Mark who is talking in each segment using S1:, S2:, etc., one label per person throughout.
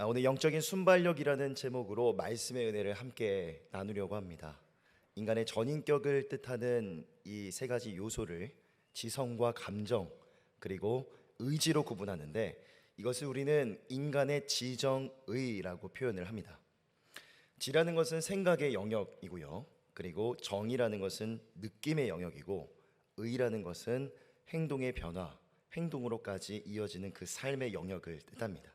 S1: 오늘 영적인 순발력이라는 제목으로 말씀의 은혜를 함께 나누려고 합니다. 인간의 전인격을 뜻하는 이 세 가지 요소를 지성과 감정 그리고 의지로 구분하는데, 이것을 우리는 인간의 지정의라고 표현을 합니다. 지라는 것은 생각의 영역이고요, 그리고 정이라는 것은 느낌의 영역이고, 의라는 것은 행동의 변화, 행동으로까지 이어지는 그 삶의 영역을 뜻합니다.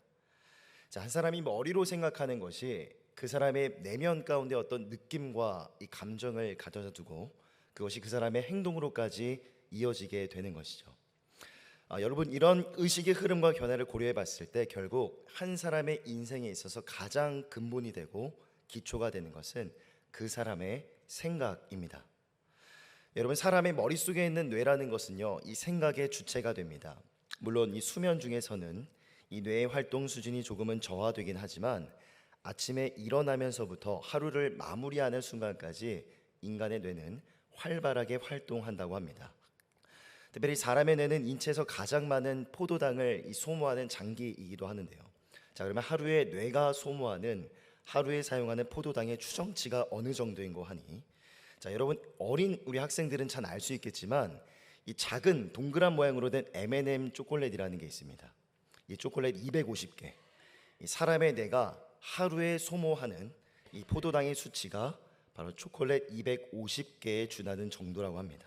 S1: 한 사람이 머리로 생각하는 것이 그 사람의 내면 가운데 어떤 느낌과 이 감정을 가져다 두고 그것이 그 사람의 행동으로까지 이어지게 되는 것이죠. 여러분, 이런 의식의 흐름과 변화를 고려해 봤을 때 결국 한 사람의 인생에 있어서 가장 근본이 되고 기초가 되는 것은 그 사람의 생각입니다. 여러분, 사람의 머릿속에 있는 뇌라는 것은요, 이 생각의 주체가 됩니다. 물론 이 수면 중에서는 이 뇌의 활동 수준이 조금은 저하되긴 하지만 아침에 일어나면서부터 하루를 마무리하는 순간까지 인간의 뇌는 활발하게 활동한다고 합니다. 특별히 사람의 뇌는 인체에서 가장 많은 포도당을 소모하는 장기이기도 하는데요. 그러면 하루에 뇌가 소모하는, 하루에 사용하는 포도당의 추정치가 어느 정도인 거 하니, 여러분, 어린 우리 학생들은 잘 알 수 있겠지만 이 작은 동그란 모양으로 된 M&M 초콜릿이라는 게 있습니다. 이 초콜릿 250개, 이 사람의 뇌가 하루에 소모하는 이 포도당의 수치가 바로 초콜릿 250개에 준하는 정도라고 합니다.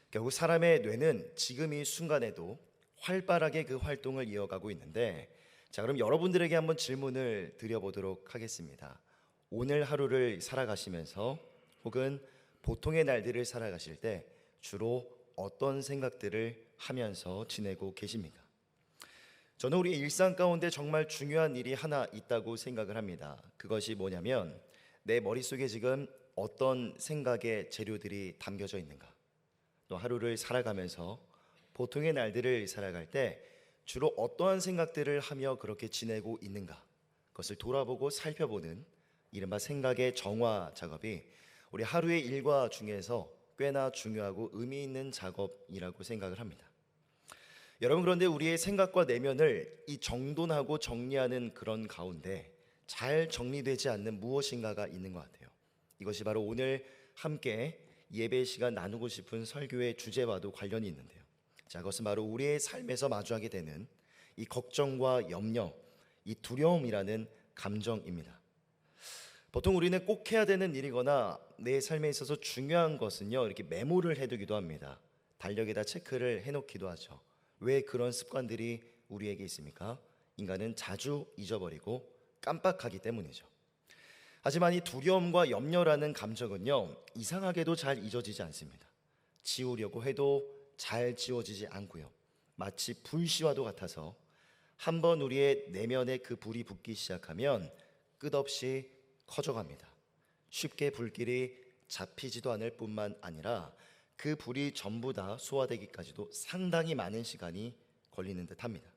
S1: 결국 사람의 뇌는 지금 이 순간에도 활발하게 그 활동을 이어가고 있는데, 그럼 여러분들에게 한번 질문을 드려보도록 하겠습니다. 오늘 하루를 살아가시면서 혹은 보통의 날들을 살아가실 때 주로 어떤 생각들을 하면서 지내고 계십니까? 저는 우리 일상 가운데 정말 중요한 일이 하나 있다고 생각을 합니다. 그것이 뭐냐면 내 머릿속에 지금 어떤 생각의 재료들이 담겨져 있는가, 또 하루를 살아가면서 보통의 날들을 살아갈 때 주로 어떠한 생각들을 하며 그렇게 지내고 있는가, 그것을 돌아보고 살펴보는 이른바 생각의 정화 작업이 우리 하루의 일과 중에서 꽤나 중요하고 의미 있는 작업이라고 생각을 합니다. 여러분, 그런데 우리의 생각과 내면을 이 정돈하고 정리하는 그런 가운데 잘 정리되지 않는 무엇인가가 있는 것 같아요. 이것이 바로 오늘 함께 예배 시간 나누고 싶은 설교의 주제와도 관련이 있는데요. 그것은 바로 우리의 삶에서 마주하게 되는 이 걱정과 염려, 이 두려움이라는 감정입니다. 보통 우리는 꼭 해야 되는 일이거나 내 삶에 있어서 중요한 것은요, 이렇게 메모를 해두기도 합니다. 달력에다 체크를 해놓기도 하죠. 왜 그런 습관들이 우리에게 있습니까? 인간은 자주 잊어버리고 깜빡하기 때문이죠. 하지만 이 두려움과 염려라는 감정은요, 이상하게도 잘 잊어지지 않습니다. 지우려고 해도 잘 지워지지 않고요, 마치 불씨와도 같아서 한번 우리의 내면에 그 불이 붙기 시작하면 끝없이 커져갑니다. 쉽게 불길이 잡히지도 않을 뿐만 아니라 그 불이 전부 다 소화되기까지도 상당히 많은 시간이 걸리는 듯 합니다.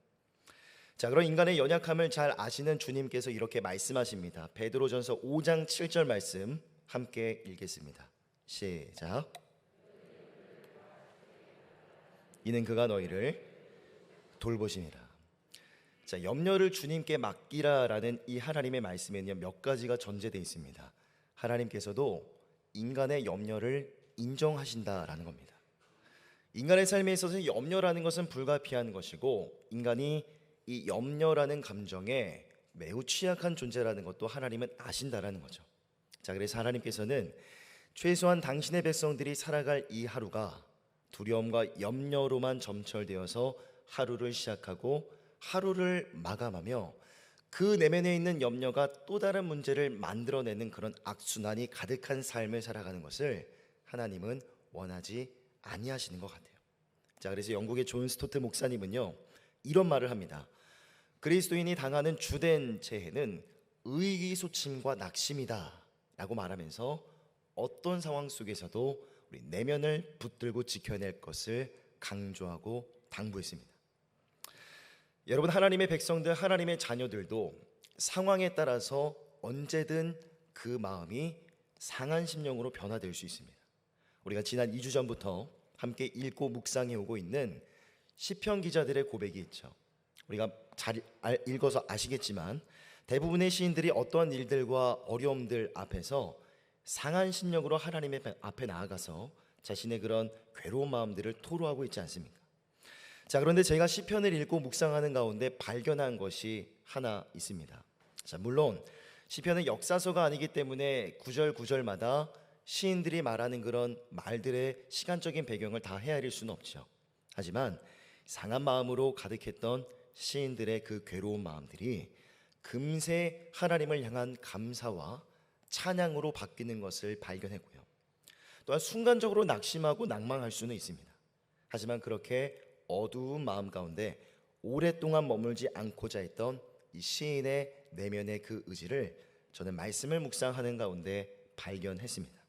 S1: 그런 인간의 연약함을 잘 아시는 주님께서 이렇게 말씀하십니다. 베드로전서 5장 7절 말씀 함께 읽겠습니다. 시작. 이는 그가 너희를 돌보시니라. 염려를 주님께 맡기라라는 이 하나님의 말씀에는 몇 가지가 전제되어 있습니다. 하나님께서도 인간의 염려를 인정하신다라는 겁니다. 인간의 삶에 있어서 염려라는 것은 불가피한 것이고, 인간이 이 염려라는 감정에 매우 취약한 존재라는 것도 하나님은 아신다라는 거죠. 그래서 하나님께서는 최소한 당신의 백성들이 살아갈 이 하루가 두려움과 염려로만 점철되어서 하루를 시작하고 하루를 마감하며 그 내면에 있는 염려가 또 다른 문제를 만들어내는 그런 악순환이 가득한 삶을 살아가는 것을 하나님은 원하지 아니하시는 것 같아요. 그래서 영국의 존 스토트 목사님은요, 이런 말을 합니다. 그리스도인이 당하는 주된 재해는 의기소침과 낙심이다 라고 말하면서 어떤 상황 속에서도 우리 내면을 붙들고 지켜낼 것을 강조하고 당부했습니다. 여러분, 하나님의 백성들, 하나님의 자녀들도 상황에 따라서 언제든 그 마음이 상한 심령으로 변화될 수 있습니다. 우리가 지난 2주 전부터 함께 읽고 묵상해 오고 있는 시편 기자들의 고백이 있죠. 우리가 잘 읽어서 아시겠지만 대부분의 시인들이 어떠한 일들과 어려움들 앞에서 상한 심령으로 하나님의 앞에 나아가서 자신의 그런 괴로운 마음들을 토로하고 있지 않습니까? 자, 그런데 제가 시편을 읽고 묵상하는 가운데 발견한 것이 하나 있습니다. 자, 물론 시편은 역사서가 아니기 때문에 구절 구절마다 시인들이 말하는 그런 말들의 시간적인 배경을 다 헤아릴 수는 없죠. 하지만 상한 마음으로 가득했던 시인들의 그 괴로운 마음들이 금세 하나님을 향한 감사와 찬양으로 바뀌는 것을 발견했고요. 또한 순간적으로 낙심하고 낭망할 수는 있습니다. 하지만 그렇게 어두운 마음 가운데 오랫동안 머물지 않고자 했던 이 시인의 내면의 그 의지를 저는 말씀을 묵상하는 가운데 발견했습니다.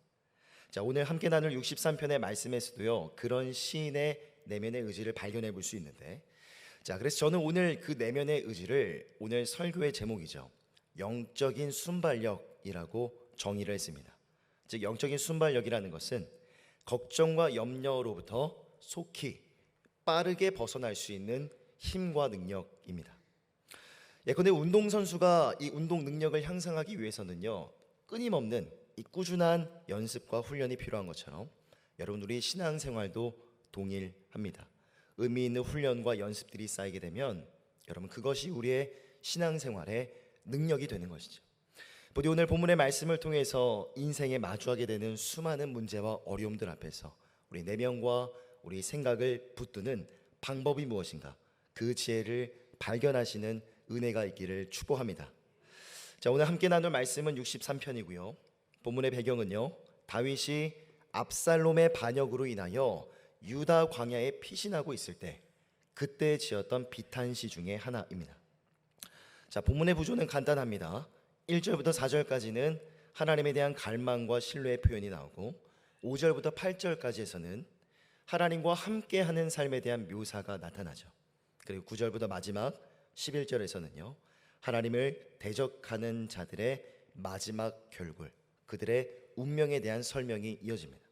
S1: 자, 오늘 함께 나눌 63편의 말씀에서도요, 그런 시인의 내면의 의지를 발견해 볼 수 있는데, 자, 그래서 저는 오늘 그 내면의 의지를 오늘 설교의 제목이죠, 영적인 순발력이라고 정의를 했습니다. 즉, 영적인 순발력이라는 것은 걱정과 염려로부터 속히 빠르게 벗어날 수 있는 힘과 능력입니다. 예컨대 운동선수가 이 운동 능력을 향상하기 위해서는요, 끊임없는 이 꾸준한 연습과 훈련이 필요한 것처럼 여러분, 우리 신앙생활도 동일합니다. 의미 있는 훈련과 연습들이 쌓이게 되면 여러분, 그것이 우리의 신앙생활의 능력이 되는 것이죠. 부디 오늘 본문의 말씀을 통해서 인생에 마주하게 되는 수많은 문제와 어려움들 앞에서 우리 내면과 우리 생각을 붙드는 방법이 무엇인가, 그 지혜를 발견하시는 은혜가 있기를 축복합니다. 자, 오늘 함께 나눌 말씀은 63편이고요. 본문의 배경은요, 다윗이 압살롬의 반역으로 인하여 유다 광야에 피신하고 있을 때 그때 지었던 비탄시 중에 하나입니다. 자, 본문의 구조는 간단합니다. 1절부터 4절까지는 하나님에 대한 갈망과 신뢰의 표현이 나오고 5절부터 8절까지에서는 하나님과 함께하는 삶에 대한 묘사가 나타나죠. 그리고 9절부터 마지막 11절에서는요, 하나님을 대적하는 자들의 마지막 결국, 그들의 운명에 대한 설명이 이어집니다.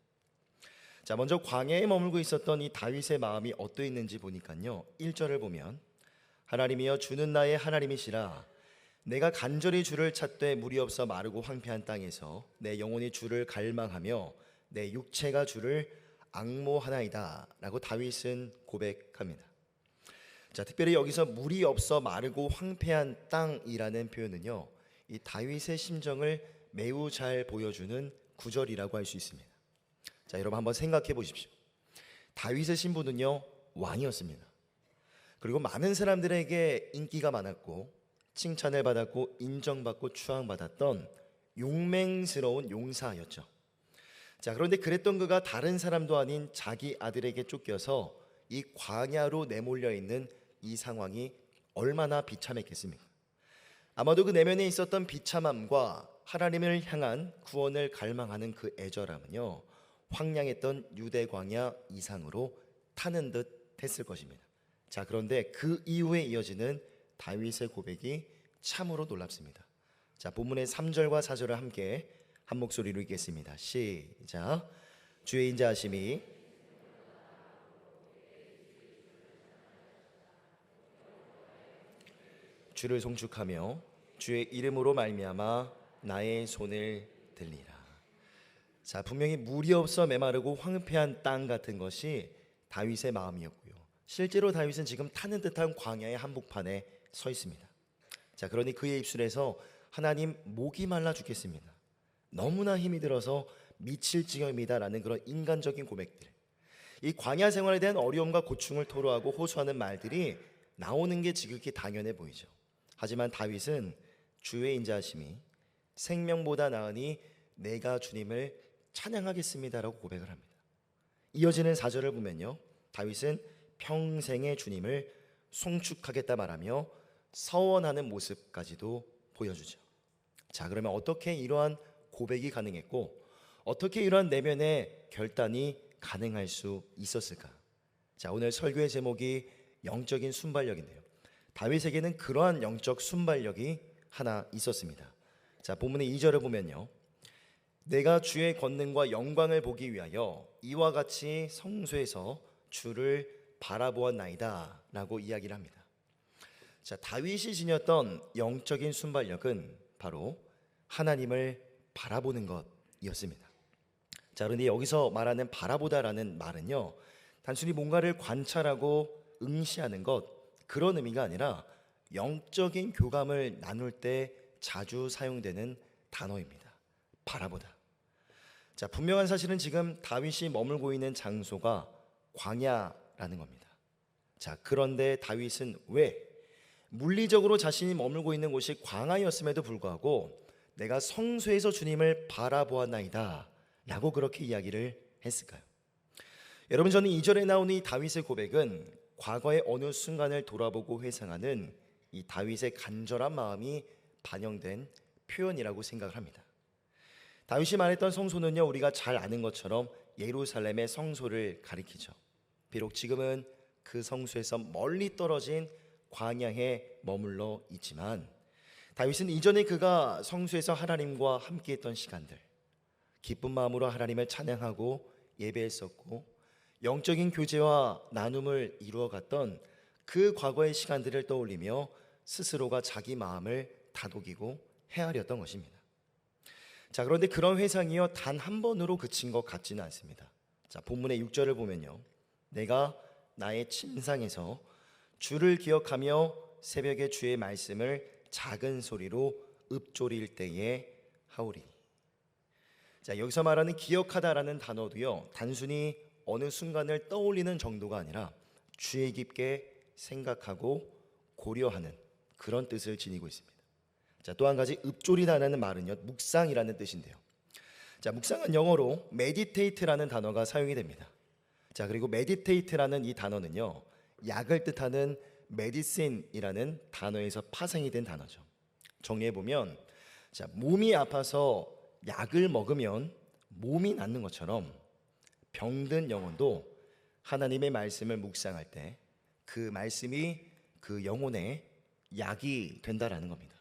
S1: 자, 먼저 광야에 머물고 있었던 이 다윗의 마음이 어떠했는지 보니까요, 1절을 보면 하나님이여 주는 나의 하나님이시라, 내가 간절히 주를 찾되 물이 없어 마르고 황폐한 땅에서 내 영혼이 주를 갈망하며 내 육체가 주를 앙모하나이다 라고 다윗은 고백합니다. 자, 특별히 여기서 물이 없어 마르고 황폐한 땅이라는 표현은요, 이 다윗의 심정을 매우 잘 보여주는 구절이라고 할 수 있습니다. 자, 여러분 한번 생각해 보십시오. 다윗의 신분은요, 왕이었습니다. 그리고 많은 사람들에게 인기가 많았고 칭찬을 받았고 인정받고 추앙받았던 용맹스러운 용사였죠. 자, 그런데 그랬던 그가 다른 사람도 아닌 자기 아들에게 쫓겨서 이 광야로 내몰려 있는 이 상황이 얼마나 비참했겠습니까? 아마도 그 내면에 있었던 비참함과 하나님을 향한 구원을 갈망하는 그 애절함은요, 황량했던 유대 광야 이상으로 타는 듯 했을 것입니다. 자, 그런데 그 이후에 이어지는 다윗의 고백이 참으로 놀랍습니다. 자, 본문의 3절과 4절을 함께 한 목소리로 읽겠습니다. 시작. 주의 인자하심이 주를 송축하며 주의 이름으로 말미암아 나의 손을 들리라. 자, 분명히 물이 없어 메마르고 황폐한 땅 같은 것이 다윗의 마음이었고요, 실제로 다윗은 지금 타는 듯한 광야의 한복판에 서 있습니다. 자, 그러니 그의 입술에서 하나님, 목이 말라 죽겠습니다, 너무나 힘이 들어서 미칠 지경입니다라는 그런 인간적인 고백들, 이 광야 생활에 대한 어려움과 고충을 토로하고 호소하는 말들이 나오는 게 지극히 당연해 보이죠. 하지만 다윗은 주의 인자하심이 생명보다 나으니 내가 주님을 찬양하겠습니다라고 고백을 합니다. 이어지는 4절을 보면요, 다윗은 평생의 주님을 송축하겠다 말하며 서원하는 모습까지도 보여주죠. 자, 그러면 어떻게 이러한 고백이 가능했고 어떻게 이러한 내면의 결단이 가능할 수 있었을까? 자, 오늘 설교의 제목이 영적인 순발력인데요, 다윗에게는 그러한 영적 순발력이 하나 있었습니다. 자, 본문의 2절을 보면요, 내가 주의 권능과 영광을 보기 위하여 이와 같이 성소에서 주를 바라보았나이다 라고 이야기를 합니다. 자, 다윗이 지녔던 영적인 순발력은 바로 하나님을 바라보는 것이었습니다. 자, 그런데 여기서 말하는 바라보다라는 말은요, 단순히 뭔가를 관찰하고 응시하는 것, 그런 의미가 아니라 영적인 교감을 나눌 때 자주 사용되는 단어입니다. 바라보다. 자, 분명한 사실은 지금 다윗이 머물고 있는 장소가 광야라는 겁니다. 자, 그런데 다윗은 왜 물리적으로 자신이 머물고 있는 곳이 광야였음에도 불구하고 내가 성소에서 주님을 바라보았나이다 라고 그렇게 이야기를 했을까요? 여러분, 저는 2절에 나오는 이 다윗의 고백은 과거의 어느 순간을 돌아보고 회상하는 이 다윗의 간절한 마음이 반영된 표현이라고 생각을 합니다. 다윗이 말했던 성소는요, 우리가 잘 아는 것처럼 예루살렘의 성소를 가리키죠. 비록 지금은 그 성소에서 멀리 떨어진 광야에 머물러 있지만 다윗은 이전에 그가 성소에서 하나님과 함께했던 시간들, 기쁜 마음으로 하나님을 찬양하고 예배했었고 영적인 교제와 나눔을 이루어갔던 그 과거의 시간들을 떠올리며 스스로가 자기 마음을 다독이고 헤아렸던 것입니다. 자, 그런데 그런 회상이요 단 한 번으로 그친 것 같지는 않습니다. 자, 본문의 6절을 보면요, 내가 나의 침상에서 주를 기억하며 새벽에 주의 말씀을 작은 소리로 읊조릴 때에 하오리니. 자, 여기서 말하는 기억하다라는 단어도요, 단순히 어느 순간을 떠올리는 정도가 아니라 주의 깊게 생각하고 고려하는 그런 뜻을 지니고 있습니다. 자, 또 한 가지 읊조리다라는 말은요, 묵상이라는 뜻인데요. 자, 묵상은 영어로 meditate라는 단어가 사용이 됩니다. 자, 그리고 meditate라는 이 단어는요, 약을 뜻하는 medicine이라는 단어에서 파생이 된 단어죠. 정리해 보면, 자, 몸이 아파서 약을 먹으면 몸이 낫는 것처럼 병든 영혼도 하나님의 말씀을 묵상할 때 그 말씀이 그 영혼의 약이 된다라는 겁니다.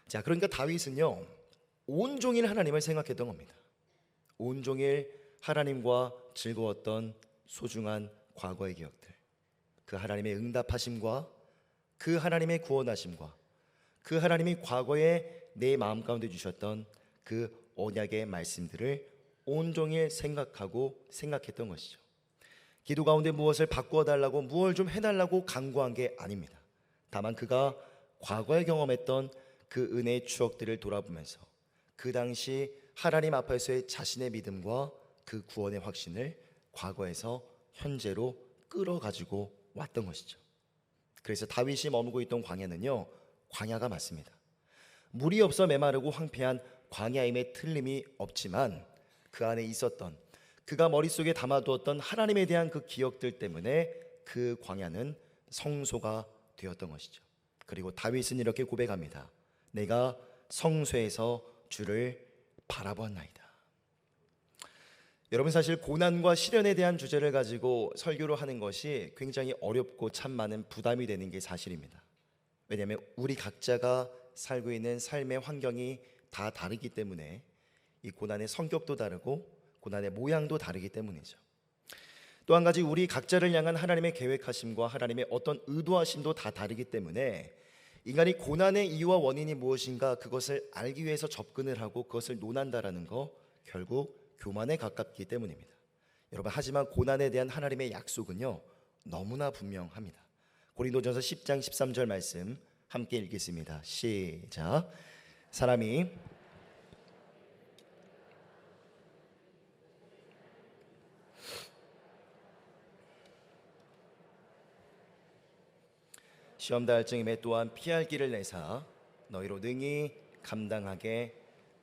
S1: 자, 그러니까 다윗은요, 온종일 하나님을 생각했던 겁니다. 온종일 하나님과 즐거웠던 소중한 과거의 기억들, 그 하나님의 응답하심과 그 하나님의 구원하심과 그 하나님이 과거에 내 마음 가운데 주셨던 그 언약의 말씀들을 온종일 생각했던 것이죠. 기도 가운데 무엇을 바꾸어 달라고, 무엇을 좀 해달라고 간구한 게 아닙니다. 다만 그가 과거에 경험했던 그 은혜의 추억들을 돌아보면서 그 당시 하나님 앞에서의 자신의 믿음과 그 구원의 확신을 과거에서 현재로 끌어가지고 왔던 것이죠. 그래서 다윗이 머물고 있던 광야는요, 광야가 맞습니다. 물이 없어 메마르고 황폐한 광야임에 틀림이 없지만 그 안에 있었던, 그가 머릿속에 담아두었던 하나님에 대한 그 기억들 때문에 그 광야는 성소가 되었던 것이죠. 그리고 다윗은 이렇게 고백합니다. 내가 성소에서 주를 바라보았나이다. 여러분, 사실 고난과 시련에 대한 주제를 가지고 설교를 하는 것이 굉장히 어렵고 참 많은 부담이 되는 게 사실입니다. 왜냐하면 우리 각자가 살고 있는 삶의 환경이 다 다르기 때문에 이 고난의 성격도 다르고 고난의 모양도 다르기 때문이죠. 또 한 가지, 우리 각자를 향한 하나님의 계획하심과 하나님의 어떤 의도하심도 다 다르기 때문에 인간이 고난의 이유와 원인이 무엇인가 그것을 알기 위해서 접근을 하고 그것을 논한다라는 거, 결국 교만에 가깝기 때문입니다. 여러분, 하지만 고난에 대한 하나님의 약속은요, 너무나 분명합니다. 고린도전서 10장 13절 말씀 함께 읽겠습니다. 시작. 사람이 시험 당할 즈음에 또한 피할 길을 내사 너희로 능히 감당하게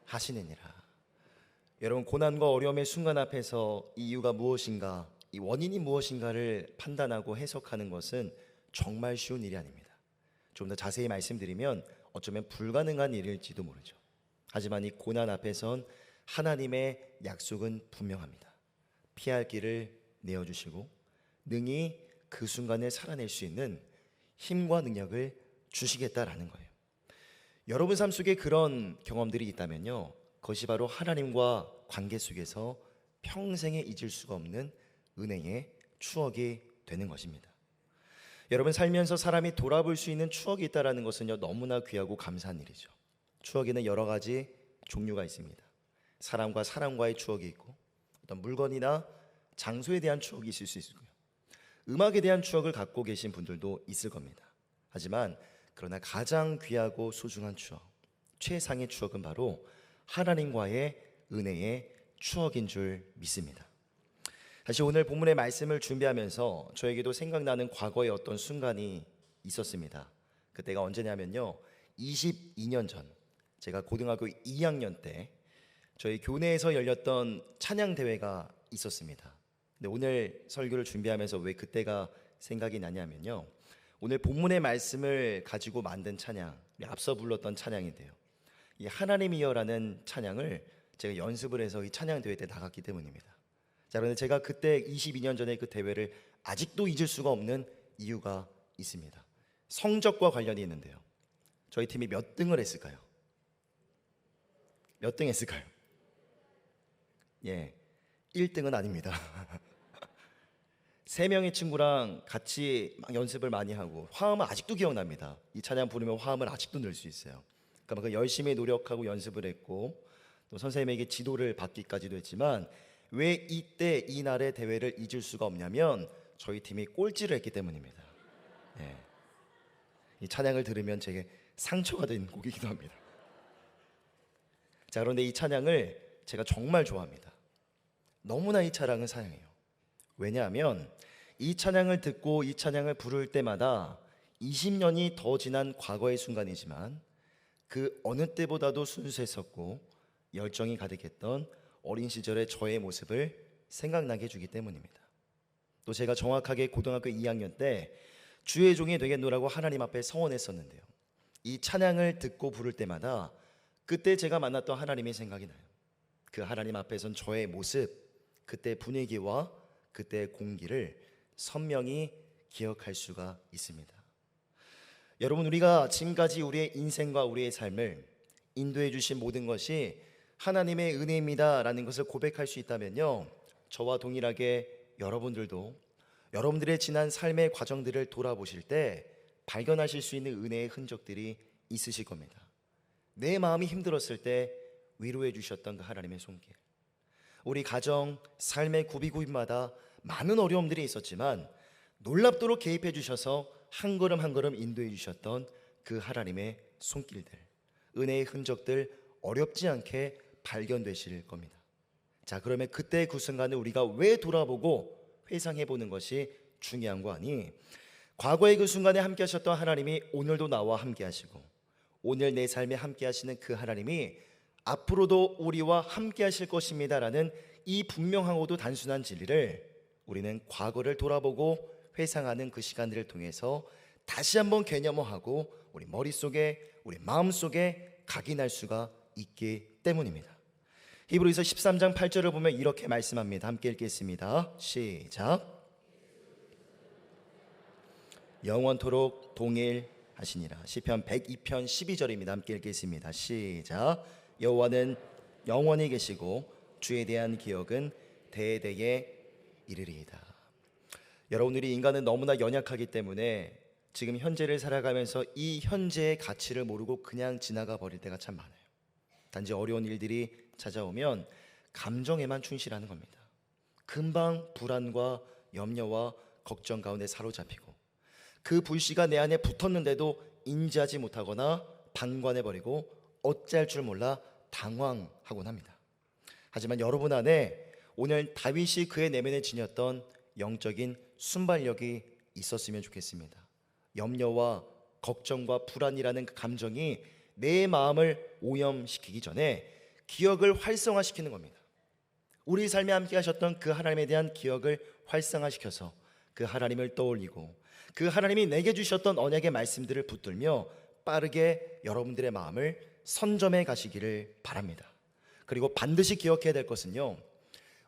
S1: 하시느니라. 여러분, 고난과 어려움의 순간 앞에서 이 이유가 무엇인가, 이 원인이 무엇인가를 판단하고 해석하는 것은 정말 쉬운 일이 아닙니다. 좀 더 자세히 말씀드리면 어쩌면 불가능한 일일지도 모르죠. 하지만 이 고난 앞에선 하나님의 약속은 분명합니다. 피할 길을 내어주시고 능히 그 순간을 살아낼 수 있는 힘과 능력을 주시겠다라는 거예요. 여러분 삶 속에 그런 경험들이 있다면요, 그것이 바로 하나님과 관계 속에서 평생에 잊을 수가 없는 은혜의 추억이 되는 것입니다. 여러분, 살면서 사람이 돌아볼 수 있는 추억이 있다는 것은요, 너무나 귀하고 감사한 일이죠. 추억에는 여러 가지 종류가 있습니다. 사람과 사람과의 추억이 있고, 어떤 물건이나 장소에 대한 추억이 있을 수 있고요, 음악에 대한 추억을 갖고 계신 분들도 있을 겁니다. 하지만 그러나 가장 귀하고 소중한 추억, 최상의 추억은 바로 하나님과의 은혜의 추억인 줄 믿습니다. 사실 오늘 본문의 말씀을 준비하면서 저에게도 생각나는 과거의 어떤 순간이 있었습니다. 그때가 언제냐면요, 22년 전, 제가 고등학교 2학년 때 저희 교내에서 열렸던 찬양 대회가 있었습니다. 근데 오늘 설교를 준비하면서 왜 그때가 생각이 나냐면요, 오늘 본문의 말씀을 가지고 만든 찬양, 앞서 불렀던 찬양인데요, 이 하나님이여라는 찬양을 제가 연습을 해서 이 찬양 대회 때 나갔기 때문입니다. 자, 그런데 제가 그때 22년 전에 그 대회를 아직도 잊을 수가 없는 이유가 있습니다. 성적과 관련이 있는데요, 저희 팀이 몇 등을 했을까요? 몇 등 했을까요? 예, 1등은 아닙니다. 세 명의 친구랑 같이 막 연습을 많이 하고, 화음은 아직도 기억납니다. 이 찬양 부르면 화음을 아직도 낼 수 있어요. 그러니까 열심히 노력하고 연습을 했고, 또 선생님에게 지도를 받기까지도 했지만, 왜 이때 이날의 대회를 잊을 수가 없냐면 저희 팀이 꼴찌를 했기 때문입니다. 예. 이 찬양을 들으면 제게 상처가 된 곡이기도 합니다. 자, 그런데 이 찬양을 제가 정말 좋아합니다. 너무나 이 찬양을 사랑해요. 왜냐하면 이 찬양을 듣고 이 찬양을 부를 때마다 20년이 더 지난 과거의 순간이지만 그 어느 때보다도 순수했었고 열정이 가득했던 어린 시절의 저의 모습을 생각나게 해주기 때문입니다. 또 제가 정확하게 고등학교 2학년 때 주의 종이 되겠노라고 하나님 앞에 서원했었는데요, 이 찬양을 듣고 부를 때마다 그때 제가 만났던 하나님이 생각이 나요. 그 하나님 앞에 선 저의 모습, 그때 분위기와 그때 공기를 선명히 기억할 수가 있습니다. 여러분, 우리가 지금까지 우리의 인생과 우리의 삶을 인도해 주신 모든 것이 하나님의 은혜입니다 라는 것을 고백할 수 있다면요, 저와 동일하게 여러분들도 여러분들의 지난 삶의 과정들을 돌아보실 때 발견하실 수 있는 은혜의 흔적들이 있으실 겁니다. 내 마음이 힘들었을 때 위로해 주셨던 그 하나님의 손길, 우리 가정, 삶의 구비구비마다 많은 어려움들이 있었지만 놀랍도록 개입해 주셔서 한 걸음 한 걸음 인도해 주셨던 그 하나님의 손길들, 은혜의 흔적들 어렵지 않게 발견되실 겁니다. 자, 그러면 그때 그 순간을 우리가 왜 돌아보고 회상해 보는 것이 중요한 거 아니? 과거의 그 순간에 함께 하셨던 하나님이 오늘도 나와 함께 하시고, 오늘 내 삶에 함께 하시는 그 하나님이 앞으로도 우리와 함께 하실 것입니다라는 이 분명하고도 단순한 진리를 우리는 과거를 돌아보고 회상하는 그 시간들을 통해서 다시 한번 개념화하고 우리 머릿속에, 우리 마음속에 각인할 수가 있기 때문입니다. 히브리서 13장 8절을 보면 이렇게 말씀합니다. 함께 읽겠습니다. 시작. 영원토록 동일하시니라. 시편 102편 12절입니다. 함께 읽겠습니다. 시작. 여호와는 영원히 계시고 주에 대한 기억은 대대에 이르리이다. 여러분, 우리 인간은 너무나 연약하기 때문에 지금 현재를 살아가면서 이 현재의 가치를 모르고 그냥 지나가 버릴 때가 참 많아요. 단지 어려운 일들이 찾아오면 감정에만 충실하는 겁니다. 금방 불안과 염려와 걱정 가운데 사로잡히고, 그 불씨가 내 안에 붙었는데도 인지하지 못하거나 방관해버리고 어찌할 줄 몰라 당황하곤 합니다. 하지만 여러분 안에 오늘 다윗이 그의 내면에 지녔던 영적인 순발력이 있었으면 좋겠습니다. 염려와 걱정과 불안이라는 그 감정이 내 마음을 오염시키기 전에 기억을 활성화시키는 겁니다. 우리 삶에 함께 하셨던 그 하나님에 대한 기억을 활성화시켜서 그 하나님을 떠올리고 그 하나님이 내게 주셨던 언약의 말씀들을 붙들며 빠르게 여러분들의 마음을 선점해 가시기를 바랍니다. 그리고 반드시 기억해야 될 것은요,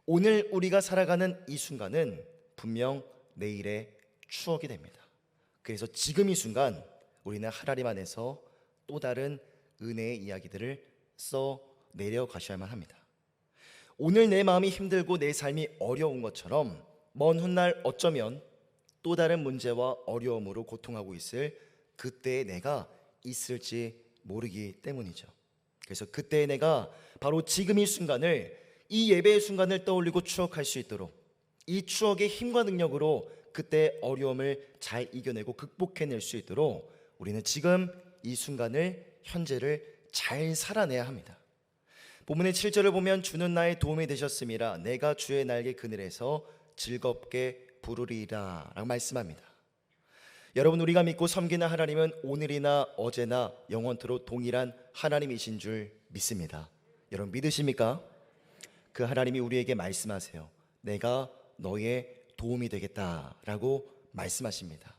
S1: 오늘 우리가 살아가는 이 순간은 분명 내일의 추억이 됩니다. 그래서 지금 이 순간 우리는 하나님 안에서 또 다른 은혜의 이야기들을 써 내려가셔야만 합니다. 오늘 내 마음이 힘들고 내 삶이 어려운 것처럼 먼 훗날 어쩌면 또 다른 문제와 어려움으로 고통하고 있을 그때의 내가 있을지 모르기 때문이죠. 그래서 그때의 내가 바로 지금 이 순간을, 이 예배의 순간을 떠올리고 추억할 수 있도록, 이 추억의 힘과 능력으로 그때의 어려움을 잘 이겨내고 극복해낼 수 있도록 우리는 지금 이 순간을, 현재를 잘 살아내야 합니다. 본문의 7절을 보면 주는 나의 도움이 되셨음이라 내가 주의 날개 그늘에서 즐겁게 부르리라 라고 말씀합니다. 여러분, 우리가 믿고 섬기는 하나님은 오늘이나 어제나 영원토록 동일한 하나님이신 줄 믿습니다. 여러분 믿으십니까? 그 하나님이 우리에게 말씀하세요. 내가 너의 도움이 되겠다라고 말씀하십니다.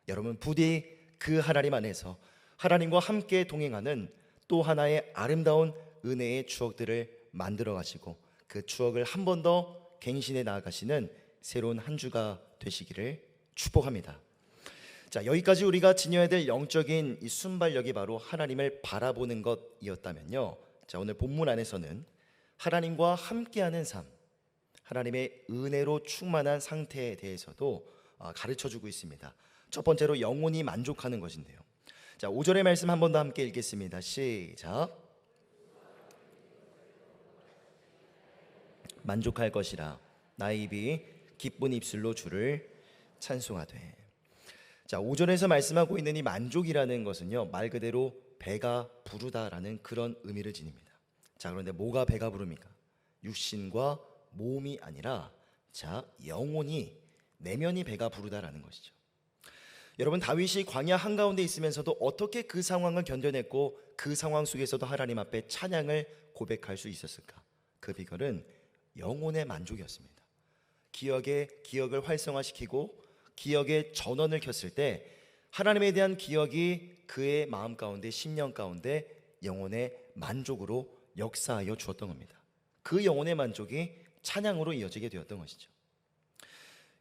S1: 여러분, 부디 그 하나님 안에서 하나님과 함께 동행하는 또 하나의 아름다운 은혜의 추억들을 만들어 가시고 그 추억을 한 번 더 갱신해 나아가시는 새로운 한 주가 되시기를 축복합니다. 자, 여기까지 우리가 지녀야 될 영적인 이 순발력이 바로 하나님을 바라보는 것이었다면요, 자, 오늘 본문 안에서는 하나님과 함께하는 삶, 하나님의 은혜로 충만한 상태에 대해서도 가르쳐주고 있습니다. 첫 번째로 영혼이 만족하는 것인데요. 자, 5절의 말씀 한 번 더 함께 읽겠습니다. 시작. 만족할 것이라 나의 입이 기쁜 입술로 주를 찬송하되. 자, 5절에서 말씀하고 있는 이 만족이라는 것은요, 말 그대로 배가 부르다라는 그런 의미를 지닙니다. 자, 그런데 뭐가 배가 부릅니까? 육신과 몸이 아니라, 자, 영혼이, 내면이 배가 부르다라는 것이죠. 여러분, 다윗이 광야 한가운데 있으면서도 어떻게 그 상황을 견뎌냈고 그 상황 속에서도 하나님 앞에 찬양을 고백할 수 있었을까? 그 비결은 영혼의 만족이었습니다. 기억을 활성화시키고 기억의 전원을 켰을 때 하나님에 대한 기억이 그의 마음 가운데, 심령 가운데 영혼의 만족으로 역사하여 주었던 겁니다. 그 영혼의 만족이 찬양으로 이어지게 되었던 것이죠.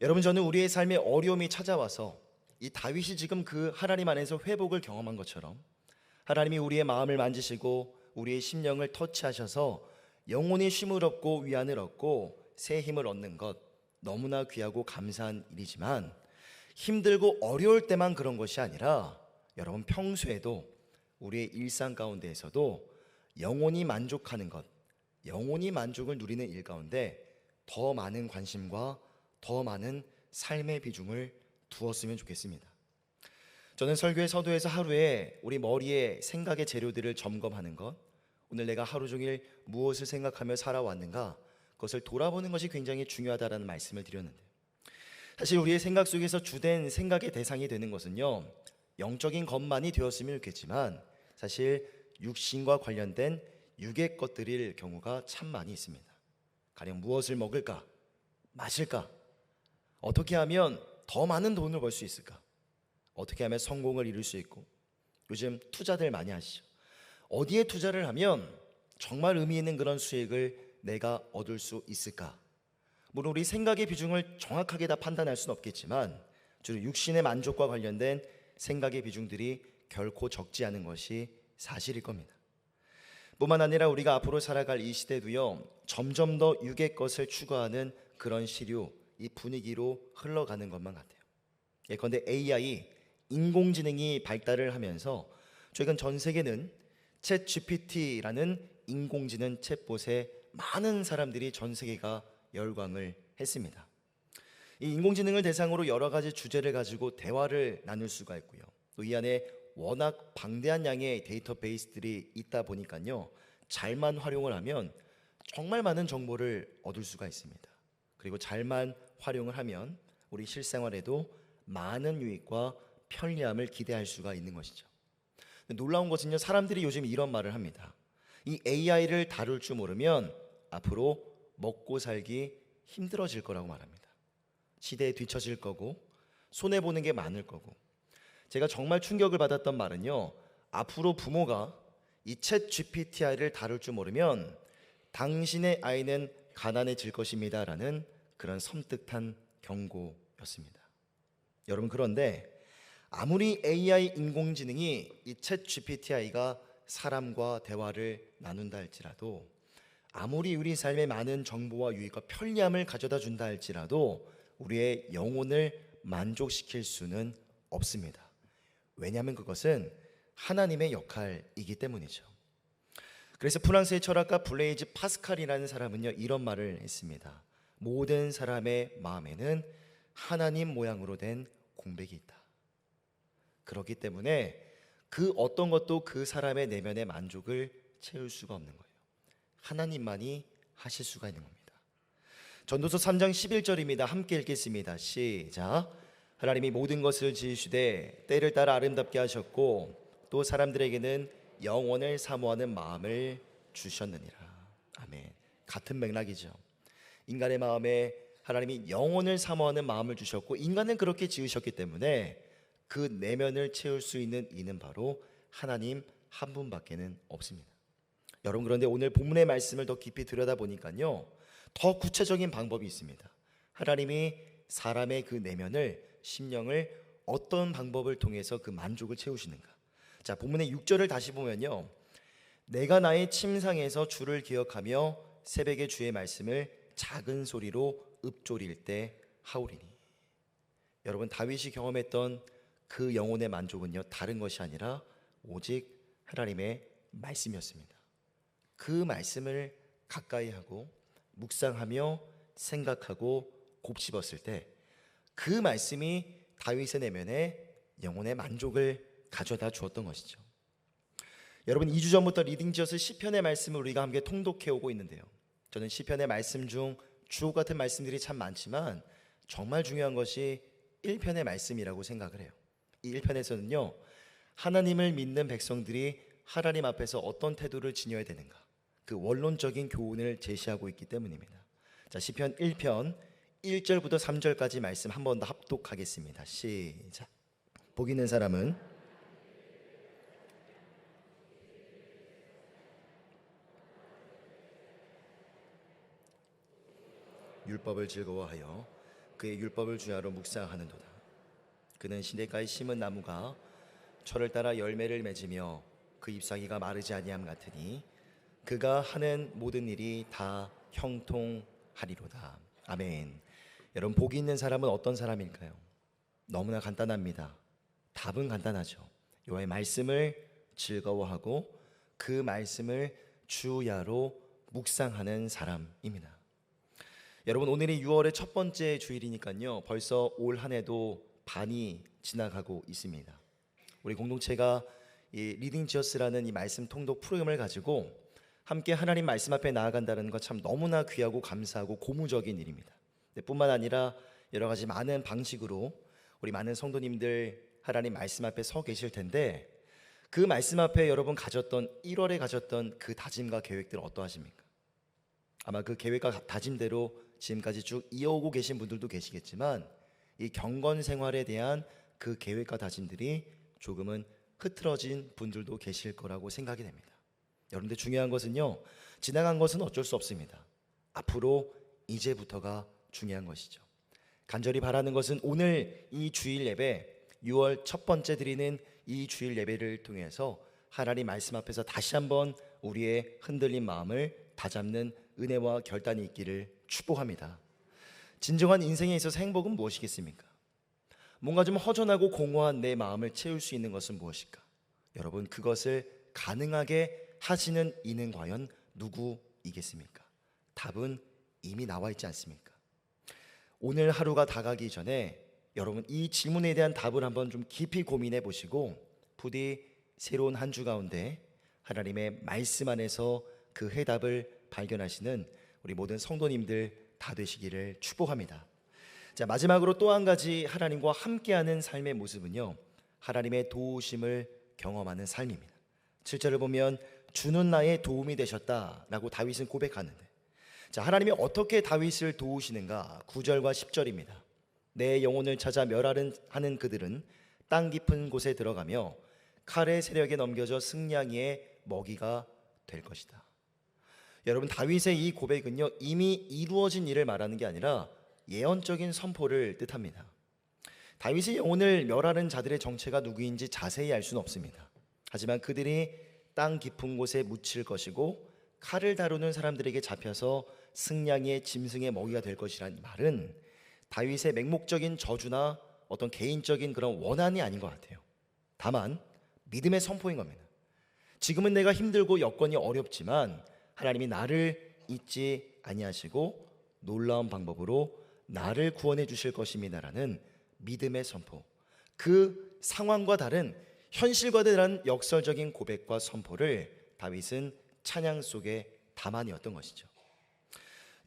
S1: 여러분, 저는 우리의 삶에 어려움이 찾아와서 이 다윗이 지금 그 하나님 안에서 회복을 경험한 것처럼 하나님이 우리의 마음을 만지시고 우리의 심령을 터치하셔서 영혼이 쉼을 얻고 위안을 얻고 새 힘을 얻는 것, 너무나 귀하고 감사한 일이지만 힘들고 어려울 때만 그런 것이 아니라 여러분, 평소에도 우리의 일상 가운데에서도 영혼이 만족하는 것, 영혼이 만족을 누리는 일 가운데 더 많은 관심과 더 많은 삶의 비중을 두었으면 좋겠습니다. 저는 설교의 서두에서 하루에 우리 머리에 생각의 재료들을 점검하는 것, 오늘 내가 하루 종일 무엇을 생각하며 살아왔는가, 그것을 돌아보는 것이 굉장히 중요하다라는 말씀을 드렸는데, 사실 우리의 생각 속에서 주된 생각의 대상이 되는 것은요, 영적인 것만이 되었으면 좋겠지만 사실 육신과 관련된 육의 것들일 경우가 참 많이 있습니다. 가령 무엇을 먹을까, 마실까, 어떻게 하면 더 많은 돈을 벌 수 있을까, 어떻게 하면 성공을 이룰 수 있고, 요즘 투자들 많이 하시죠. 어디에 투자를 하면 정말 의미 있는 그런 수익을 내가 얻을 수 있을까? 물론 우리 생각의 비중을 정확하게 다 판단할 수는 없겠지만 주로 육신의 만족과 관련된 생각의 비중들이 결코 적지 않은 것이 사실일 겁니다. 뿐만 아니라 우리가 앞으로 살아갈 이 시대도요, 점점 더 육의 것을 추구하는 그런 시류, 이 분위기로 흘러가는 것만 같아요. 예컨대 AI, 인공지능이 발달을 하면서 최근 전 세계는 챗 GPT라는 인공지능 챗봇에 많은 사람들이, 전 세계가 열광을 했습니다. 이 인공지능을 대상으로 여러 가지 주제를 가지고 대화를 나눌 수가 있고요, 또 이 안에 워낙 방대한 양의 데이터베이스들이 있다 보니까요, 잘만 활용을 하면 정말 많은 정보를 얻을 수가 있습니다. 그리고 잘만 활용을 하면 우리 실생활에도 많은 유익과 편리함을 기대할 수가 있는 것이죠. 놀라운 것은요, 사람들이 요즘 이런 말을 합니다. 이 AI를 다룰 줄 모르면 앞으로 먹고 살기 힘들어질 거라고 말합니다. 시대에 뒤처질 거고 손해보는 게 많을 거고. 제가 정말 충격을 받았던 말은요, 앞으로 부모가 이 챗 GPT를 다룰 줄 모르면 당신의 아이는 가난해질 것입니다 라는 그런 섬뜩한 경고였습니다. 여러분, 그런데 아무리 AI 인공지능이 이 챗 GPT가 사람과 대화를 나눈다 할지라도, 아무리 우리 삶에 많은 정보와 유익과 편리함을 가져다 준다 할지라도 우리의 영혼을 만족시킬 수는 없습니다. 왜냐하면 그것은 하나님의 역할이기 때문이죠. 그래서 프랑스의 철학가 블레이즈 파스칼이라는 사람은요, 이런 말을 했습니다. 모든 사람의 마음에는 하나님 모양으로 된 공백이 있다. 그렇기 때문에 그 어떤 것도 그 사람의 내면의 만족을 채울 수가 없는 거예요. 하나님만이 하실 수가 있는 겁니다. 전도서 3장 11절입니다. 함께 읽겠습니다. 시작. 하나님이 모든 것을 지으시되 때를 따라 아름답게 하셨고 또 사람들에게는 영원을 사모하는 마음을 주셨느니라. 아멘. 같은 맥락이죠. 인간의 마음에 하나님이 영원을 사모하는 마음을 주셨고 인간은 그렇게 지으셨기 때문에 그 내면을 채울 수 있는 이는 바로 하나님 한 분밖에는 없습니다. 여러분, 그런데 오늘 본문의 말씀을 더 깊이 들여다보니까요, 더 구체적인 방법이 있습니다. 하나님이 사람의 그 내면을, 심령을 어떤 방법을 통해서 그 만족을 채우시는가. 자, 본문의 6절을 다시 보면요, 내가 나의 침상에서 주를 기억하며 새벽에 주의 말씀을 작은 소리로 읊조릴 때 하오리니. 여러분, 다윗이 경험했던 그 영혼의 만족은요, 다른 것이 아니라 오직 하나님의 말씀이었습니다. 그 말씀을 가까이 하고 묵상하며 생각하고 곱씹었을 때 그 말씀이 다윗의 내면에 영혼의 만족을 가져다 주었던 것이죠. 여러분, 2주 전부터 리딩지어스 시편의 말씀을 우리가 함께 통독해 오고 있는데요, 저는 시편의 말씀 중 주옥 같은 말씀들이 참 많지만 정말 중요한 것이 1편의 말씀이라고 생각을 해요. 이 1편에서는요, 하나님을 믿는 백성들이 하나님 앞에서 어떤 태도를 지녀야 되는가, 그 원론적인 교훈을 제시하고 있기 때문입니다. 자, 시편 1편 1절부터 3절까지 말씀 한 번 더 합독하겠습니다. 시작. 복 있는 사람은 율법을 즐거워하여 그의 율법을 주야로 묵상하는도다. 그는 시냇가에 심은 나무가 철을 따라 열매를 맺으며 그 잎사귀가 마르지 아니함 같으니 그가 하는 모든 일이 다 형통하리로다. 아멘. 여러분, 복이 있는 사람은 어떤 사람일까요? 너무나 간단합니다. 답은 간단하죠. 여호와의 말씀을 즐거워하고 그 말씀을 주야로 묵상하는 사람입니다. 여러분, 오늘이 6월의 첫 번째 주일이니까요, 벌써 올 한 해도 반이 지나가고 있습니다. 우리 공동체가 이 리딩지어스라는 이 말씀 통독 프로그램을 가지고 함께 하나님 말씀 앞에 나아간다는 것 참 너무나 귀하고 감사하고 고무적인 일입니다. 뿐만 아니라 여러 가지 많은 방식으로 우리 많은 성도님들 하나님 말씀 앞에 서 계실 텐데, 그 말씀 앞에 여러분 가졌던 1월에 가졌던 그 다짐과 계획들 어떠하십니까? 아마 그 계획과 다짐대로 지금까지 쭉 이어오고 계신 분들도 계시겠지만 이 경건 생활에 대한 그 계획과 다짐들이 조금은 흐트러진 분들도 계실 거라고 생각이 됩니다. 여러분들, 중요한 것은요, 지나간 것은 어쩔 수 없습니다. 앞으로 이제부터가 중요한 것이죠. 간절히 바라는 것은 오늘 이 주일 예배, 6월 첫 번째 드리는 이 주일 예배를 통해서 하나님 말씀 앞에서 다시 한번 우리의 흔들린 마음을 다잡는 은혜와 결단이 있기를 축복합니다. 진정한 인생에 있어서 행복은 무엇이겠습니까? 뭔가 좀 허전하고 공허한 내 마음을 채울 수 있는 것은 무엇일까? 여러분, 그것을 가능하게 하시는 이는 과연 누구이겠습니까? 답은 이미 나와 있지 않습니까? 오늘 하루가 다가기 전에 여러분, 이 질문에 대한 답을 한번 좀 깊이 고민해 보시고 부디 새로운 한 주 가운데 하나님의 말씀 안에서 그 해답을 발견하시는 우리 모든 성도님들 다 되시기를 축복합니다. 자, 마지막으로 또 한 가지 하나님과 함께하는 삶의 모습은요, 하나님의 도우심을 경험하는 삶입니다. 7절을 보면 주는 나의 도움이 되셨다라고 다윗은 고백하는데, 자, 하나님이 어떻게 다윗을 도우시는가? 9절과 10절입니다. 내 영혼을 찾아 멸하는 그들은 땅 깊은 곳에 들어가며 칼의 세력에 넘겨져 승냥이의 먹이가 될 것이다. 여러분, 다윗의 이 고백은요, 이미 이루어진 일을 말하는 게 아니라 예언적인 선포를 뜻합니다. 다윗의 영혼을 멸하는 자들의 정체가 누구인지 자세히 알 수는 없습니다. 하지만 그들이 땅 깊은 곳에 묻힐 것이고 칼을 다루는 사람들에게 잡혀서 승냥이의 짐승의 먹이가 될 것이라는 말은 다윗의 맹목적인 저주나 어떤 개인적인 그런 원한이 아닌 것 같아요. 다만 믿음의 선포인 겁니다. 지금은 내가 힘들고 여건이 어렵지만 하나님이 나를 잊지 아니하시고 놀라운 방법으로 나를 구원해 주실 것입니다라는 믿음의 선포. 그 상황과 다른 현실과 다른 역설적인 고백과 선포를 다윗은 찬양 속에 담아내었던 것이죠.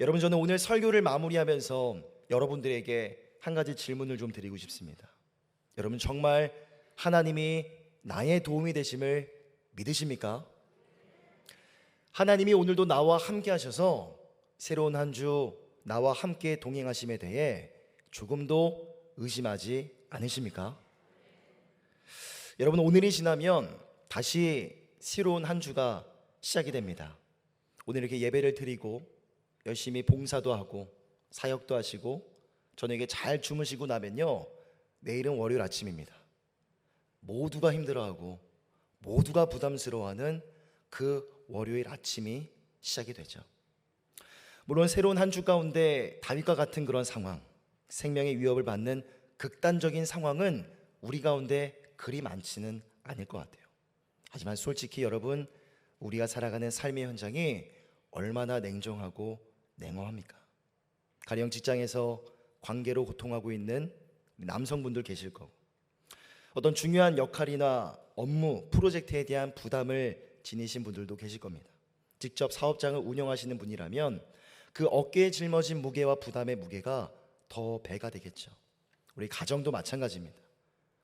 S1: 여러분, 저는 오늘 설교를 마무리하면서 여러분들에게 한 가지 질문을 좀 드리고 싶습니다. 여러분, 정말 하나님이 나의 도움이 되심을 믿으십니까? 하나님이 오늘도 나와 함께 하셔서 새로운 한 주 나와 함께 동행하심에 대해 조금도 의심하지 않으십니까? 여러분, 오늘이 지나면 다시 새로운 한 주가 시작이 됩니다. 오늘 이렇게 예배를 드리고 열심히 봉사도 하고 사역도 하시고 저녁에 잘 주무시고 나면요, 내일은 월요일 아침입니다. 모두가 힘들어하고 모두가 부담스러워하는 그 월요일 아침이 시작이 되죠. 물론 새로운 한 주 가운데 다윗과 같은 그런 상황, 생명의 위협을 받는 극단적인 상황은 우리 가운데 그리 많지는 않을 것 같아요. 하지만 솔직히 여러분, 우리가 살아가는 삶의 현장이 얼마나 냉정하고 냉혹합니까? 가령 직장에서 관계로 고통하고 있는 남성분들 계실 거고, 어떤 중요한 역할이나 업무, 프로젝트에 대한 부담을 지니신 분들도 계실 겁니다. 직접 사업장을 운영하시는 분이라면 그 어깨에 짊어진 무게와 부담의 무게가 더 배가 되겠죠. 우리 가정도 마찬가지입니다.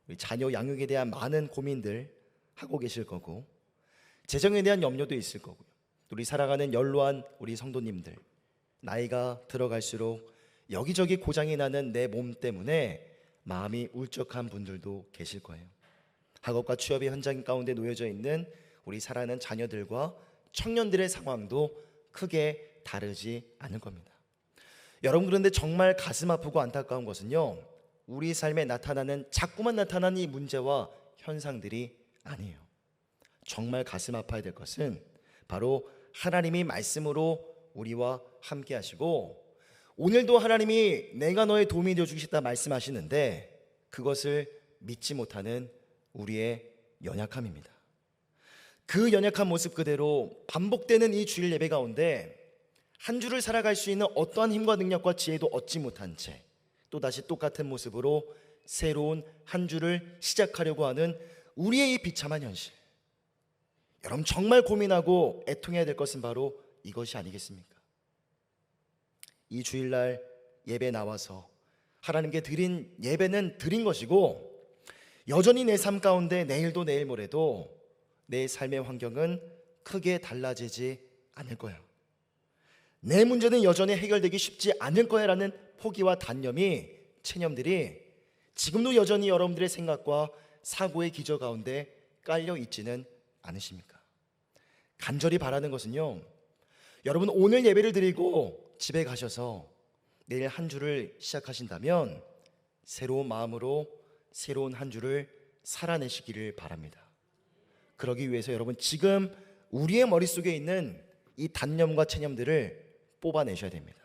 S1: 우리 자녀 양육에 대한 많은 고민들 하고 계실 거고, 재정에 대한 염려도 있을 거고요. 우리 살아가는 연로한 우리 성도님들, 나이가 들어갈수록 여기저기 고장이 나는 내 몸 때문에 마음이 울적한 분들도 계실 거예요. 학업과 취업의 현장 가운데 놓여져 있는 우리 사랑하는 자녀들과 청년들의 상황도 크게 다르지 않을 겁니다. 여러분, 그런데 정말 가슴 아프고 안타까운 것은요, 우리 삶에 자꾸만 나타나는 이 문제와 현상들이 아니에요. 정말 가슴 아파야 될 것은 바로 하나님이 말씀으로 우리와 함께 하시고, 오늘도 하나님이 내가 너의 도움이 되어 주시겠다 말씀하시는데 그것을 믿지 못하는 우리의 연약함입니다. 그 연약한 모습 그대로 반복되는 이 주일 예배 가운데 한 주를 살아갈 수 있는 어떠한 힘과 능력과 지혜도 얻지 못한 채 또다시 똑같은 모습으로 새로운 한 주를 시작하려고 하는 우리의 이 비참한 현실, 여러분, 정말 고민하고 애통해야 될 것은 바로 이것이 아니겠습니까? 이 주일날 예배 나와서 하나님께 드린 예배는 드린 것이고, 여전히 내 삶 가운데 내일도 내일 모레도 내 삶의 환경은 크게 달라지지 않을 거야, 내 문제는 여전히 해결되기 쉽지 않을 거야 라는 포기와 단념이, 체념들이 지금도 여전히 여러분들의 생각과 사고의 기저 가운데 깔려 있지는 않으십니까? 간절히 바라는 것은요, 여러분, 오늘 예배를 드리고 집에 가셔서 내일 한 주를 시작하신다면 새로운 마음으로 새로운 한 주를 살아내시기를 바랍니다. 그러기 위해서 여러분, 지금 우리의 머릿속에 있는 이 단념과 체념들을 뽑아내셔야 됩니다.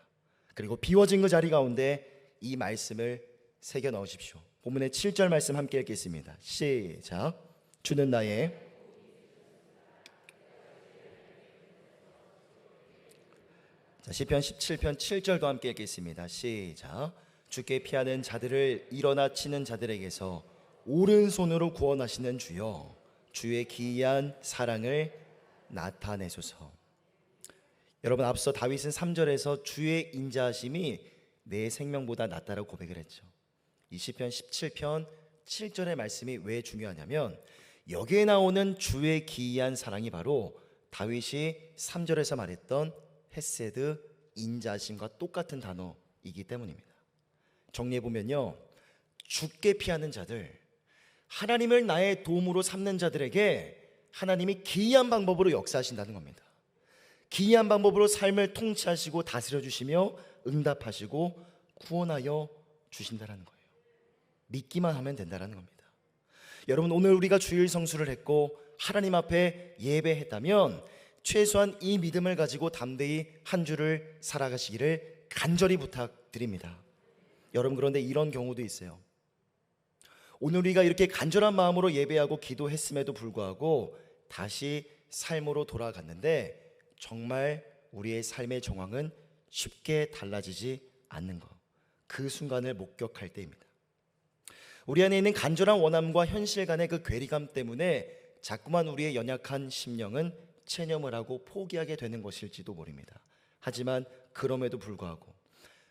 S1: 그리고 비워진 그 자리 가운데 이 말씀을 새겨 넣으십시오. 본문의 7절 말씀 함께 읽겠습니다. 시작. 주는 나의 시편 17편 7절도 함께 읽겠습니다. 시작. 주께 피하는 자들을 일어나 치는 자들에게서 오른손으로 구원하시는 주여, 주의 기이한 사랑을 나타내소서. 여러분, 앞서 다윗은 3절에서 주의 인자하심이 내 생명보다 낫다라고 고백을 했죠. 이 시편 17편 7절의 말씀이 왜 중요하냐면 여기에 나오는 주의 기이한 사랑이 바로 다윗이 3절에서 말했던 헤세드, 인자하심과 똑같은 단어이기 때문입니다. 정리해보면요, 죽게 피하는 자들, 하나님을 나의 도움으로 삼는 자들에게 하나님이 기이한 방법으로 역사하신다는 겁니다. 기이한 방법으로 삶을 통치하시고 다스려 주시며 응답하시고 구원하여 주신다는 거예요. 믿기만 하면 된다는 겁니다. 여러분, 오늘 우리가 주일 성수를 했고 하나님 앞에 예배했다면 최소한 이 믿음을 가지고 담대히 한 주를 살아가시기를 간절히 부탁드립니다. 여러분, 그런데 이런 경우도 있어요. 오늘 우리가 이렇게 간절한 마음으로 예배하고 기도했음에도 불구하고 다시 삶으로 돌아갔는데 정말 우리의 삶의 정황은 쉽게 달라지지 않는 것, 그 순간을 목격할 때입니다. 우리 안에 있는 간절한 원함과 현실 간의 그 괴리감 때문에 자꾸만 우리의 연약한 심령은 체념을 하고 포기하게 되는 것일지도 모릅니다. 하지만 그럼에도 불구하고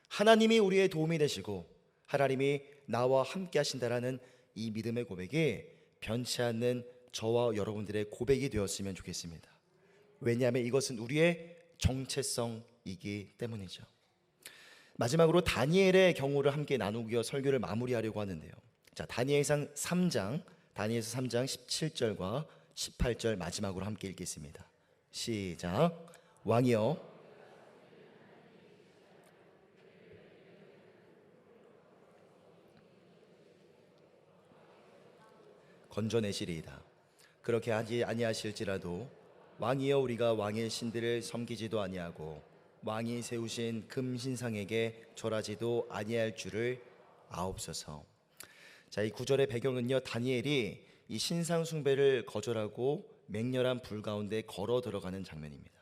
S1: 하나님이 우리의 도움이 되시고 하나님이 나와 함께 하신다라는 이 믿음의 고백이 변치 않는 저와 여러분들의 고백이 되었으면 좋겠습니다. 왜냐하면 이것은 우리의 정체성이기 때문이죠. 마지막으로 다니엘의 경우를 함께 나누고 설교를 마무리하려고 하는데요. 자, 다니엘서 3장 17절과 18절 마지막으로 함께 읽겠습니다. 시작. 왕이여 건져내시리이다. 그렇게 하지 아니하실지라도 왕이여 우리가 왕의 신들을 섬기지도 아니하고 왕이 세우신 금신상에게 절하지도 아니할 줄을 아옵소서. 자, 이 구절의 배경은요, 다니엘이 이 신상 숭배를 거절하고 맹렬한 불 가운데 걸어 들어가는 장면입니다.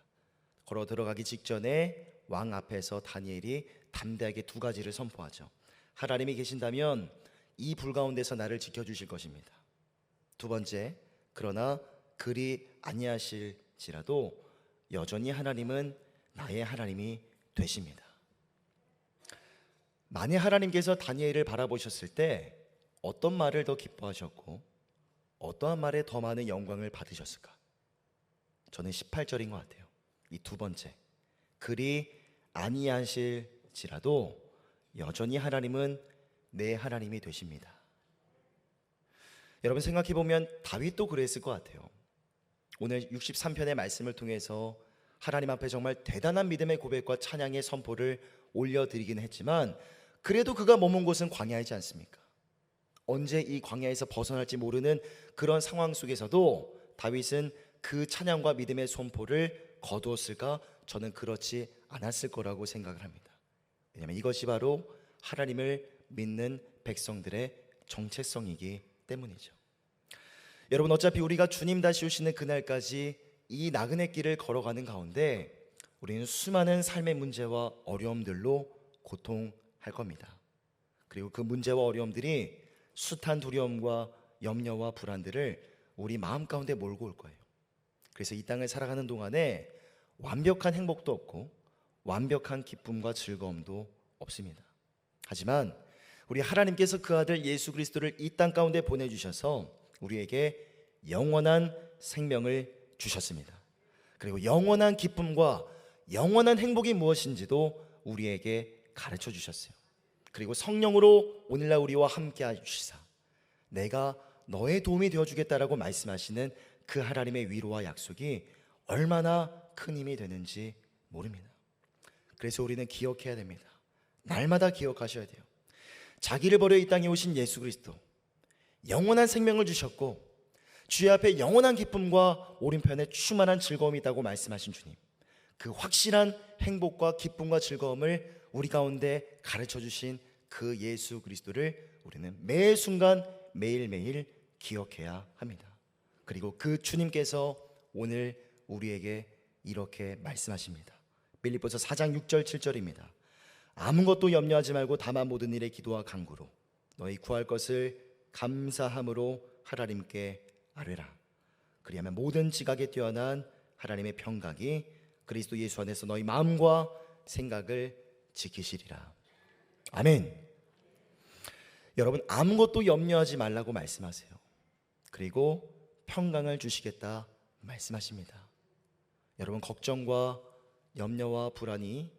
S1: 걸어 들어가기 직전에 왕 앞에서 다니엘이 담대하게 두 가지를 선포하죠. 하나님이 계신다면 이 불 가운데서 나를 지켜주실 것입니다. 두 번째, 그러나 그리 아니하실지라도 여전히 하나님은 나의 하나님이 되십니다. 만약 하나님께서 다니엘을 바라보셨을 때 어떤 말을 더 기뻐하셨고 어떠한 말에 더 많은 영광을 받으셨을까? 저는 18절인 것 같아요. 이 두 번째, 그리 아니하실지라도 여전히 하나님은 내 하나님이 되십니다. 여러분 생각해보면 다윗도 그랬을 것 같아요. 오늘 63편의 말씀을 통해서 하나님 앞에 정말 대단한 믿음의 고백과 찬양의 선포를 올려드리긴 했지만 그래도 그가 머문 곳은 광야이지 않습니까? 언제 이 광야에서 벗어날지 모르는 그런 상황 속에서도 다윗은 그 찬양과 믿음의 선포를 거두었을까? 저는 그렇지 않았을 거라고 생각을 합니다. 왜냐하면 이것이 바로 하나님을 믿는 백성들의 정체성이기 때문이죠. 여러분, 어차피 우리가 주님 다시 오시는 그날까지 이 나그네 길을 걸어가는 가운데 우리는 수많은 삶의 문제와 어려움들로 고통할 겁니다. 그리고 그 문제와 어려움들이 숱한 두려움과 염려와 불안들을 우리 마음 가운데 몰고 올 거예요. 그래서 이 땅을 살아가는 동안에 완벽한 행복도 없고 완벽한 기쁨과 즐거움도 없습니다. 하지만 우리 하나님께서 그 아들 예수 그리스도를 이 땅 가운데 보내주셔서 우리에게 영원한 생명을 주셨습니다. 그리고 영원한 기쁨과 영원한 행복이 무엇인지도 우리에게 가르쳐 주셨어요. 그리고 성령으로 오늘날 우리와 함께 하시사 내가 너의 도움이 되어주겠다라고 말씀하시는 그 하나님의 위로와 약속이 얼마나 큰 힘이 되는지 모릅니다. 그래서 우리는 기억해야 됩니다. 날마다 기억하셔야 돼요. 자기를 버려 이 땅에 오신 예수 그리스도, 영원한 생명을 주셨고 주의 앞에 영원한 기쁨과 오른편에 충만한 즐거움이 있다고 말씀하신 주님, 그 확실한 행복과 기쁨과 즐거움을 우리 가운데 가르쳐 주신 그 예수 그리스도를 우리는 매 순간 매일매일 기억해야 합니다. 그리고 그 주님께서 오늘 우리에게 이렇게 말씀하십니다. 빌립보서 4장 6절 7절입니다. 아무것도 염려하지 말고 다만 모든 일에 기도와 간구로 너희 구할 것을 감사함으로 하나님께 아뢰라. 그리하면 모든 지각에 뛰어난 하나님의 평강이 그리스도 예수 안에서 너희 마음과 생각을 지키시리라. 아멘. 여러분, 아무것도 염려하지 말라고 말씀하세요. 그리고 평강을 주시겠다 말씀하십니다. 여러분, 걱정과 염려와 불안이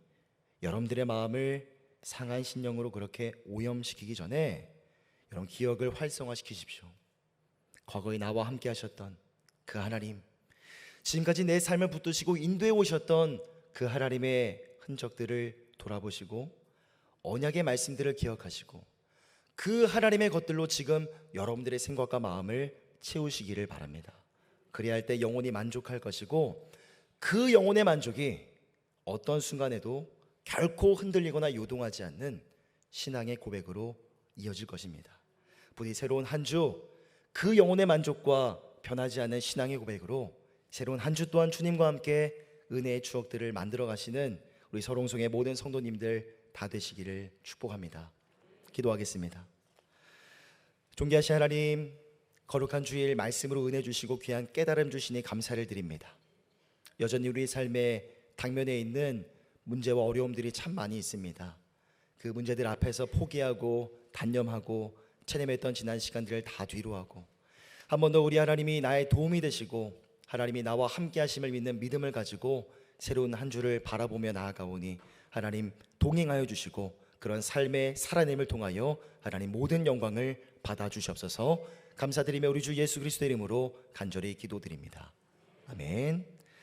S1: 여러분들의 마음을 상한 신령으로 그렇게 오염시키기 전에 여러분 기억을 활성화시키십시오. 과거에 나와 함께 하셨던 그 하나님, 지금까지 내 삶을 붙드시고 인도해 오셨던 그 하나님의 흔적들을 돌아보시고 언약의 말씀들을 기억하시고 그 하나님의 것들로 지금 여러분들의 생각과 마음을 채우시기를 바랍니다. 그래야 할 때 영혼이 만족할 것이고 그 영혼의 만족이 어떤 순간에도 결코 흔들리거나 요동하지 않는 신앙의 고백으로 이어질 것입니다. 부디 새로운 한 주 그 영혼의 만족과 변하지 않는 신앙의 고백으로 새로운 한 주 또한 주님과 함께 은혜의 추억들을 만들어 가시는 우리 서롱송의 모든 성도님들 다 되시기를 축복합니다. 기도하겠습니다. 존귀하신 하나님, 거룩한 주일 말씀으로 은혜 주시고 귀한 깨달음 주시니 감사를 드립니다. 여전히 우리 삶의 당면에 있는 문제와 어려움들이 참 많이 있습니다. 그 문제들 앞에서 포기하고 단념하고 체념했던 지난 시간들을 다 뒤로하고 한 번 더 우리 하나님이 나의 도움이 되시고 하나님이 나와 함께 하심을 믿는 믿음을 가지고 새로운 한 주를 바라보며 나아가오니 하나님 동행하여 주시고 그런 삶의 살아냄을 통하여 하나님 모든 영광을 받아주시옵소서. 감사드리며 우리 주 예수 그리스도의 이름으로 간절히 기도드립니다. 아멘.